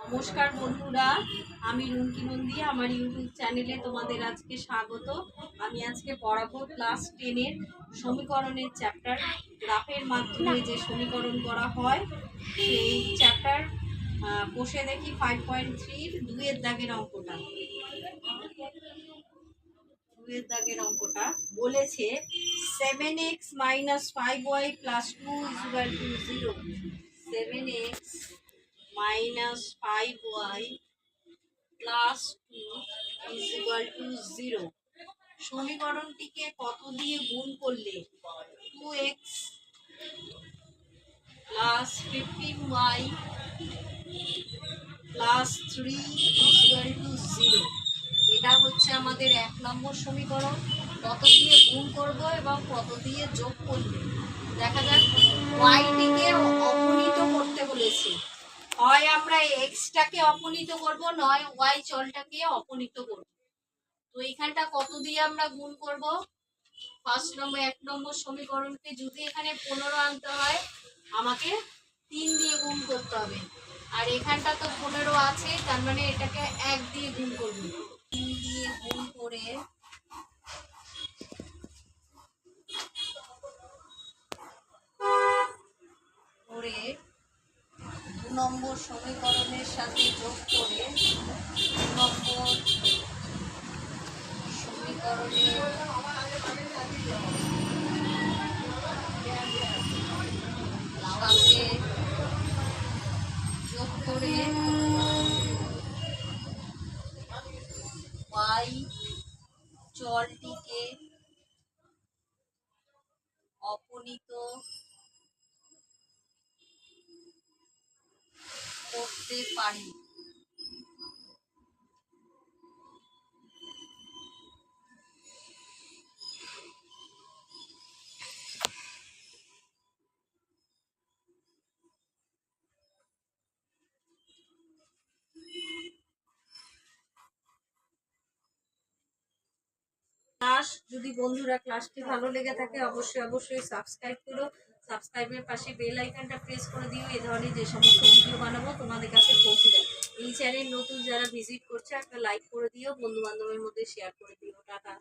নমস্কার বন্ধুরা, আমি রুমকি নন্দী। আমার ইউটিউব চ্যানেলে তোমাদের আজকে স্বাগত। আমি আজকে পড়াবো ক্লাস 10-এর সমীকরণের চ্যাপ্টার। গ্রাফের মাধ্যমে যে সমীকরণ করা হয় সেই চ্যাপ্টার বসে দেখি 5.3-র 2-এর দাগের অঙ্কটা। 2-এর দাগের অঙ্কটা বলেছে 7x - 5y + 2 = 0। 7x - 5y + 2 = 0। সমীকরণটিকে কত দিয়ে গুণ করলে 2x + 15y + 3 = 0। এটা হচ্ছে আমাদের 1 নম্বর সমীকরণ। কত দিয়ে গুণ করব এবং কত দিয়ে যোগ করলে দেখা যাক। y-টিকে অপনীত করতে বলেছে, হয় আমরা এক্সটাকে অপনীত করব, নয় ওয়াই চলটাকে অপনীত করব। তো এইখানটা কত দিয়ে আমরা গুণ করব? ফার্স্ট নম্বর 1 নম্বর সমীকরণকে যদি এখানে 15 আনতে হয় আমাকে 3 দিয়ে গুণ করতে হবে, আর এখানটা তো 15 আছে, তার মানে এটাকে 1 দিয়ে গুণ করব। 3 দিয়ে গুণ করে করে 2 নম্বর সমীকরণের সাথে যোগ করে 2 নম্বর সমীকরণের সাথে যোগ করে y চলটিকে অপনীত করতে পারি। ক্লাস যদি বন্ধুরা ক্লাসটি ভালো লেগে থাকে অবশ্যই সাবস্ক্রাইব করো। সাবস্ক্রাইবের পাশে বেল আইকনটা প্রেস করে দিও, এই ধরনের যে সমস্ত ভিডিও বানাবো তোমাদের কাছে পৌঁছে যায়। এই চ্যানেল নতুন যারা ভিজিট করছে একটা লাইক করে দিও, বন্ধু বান্ধবের মধ্যে শেয়ার করে দিও। টাটা।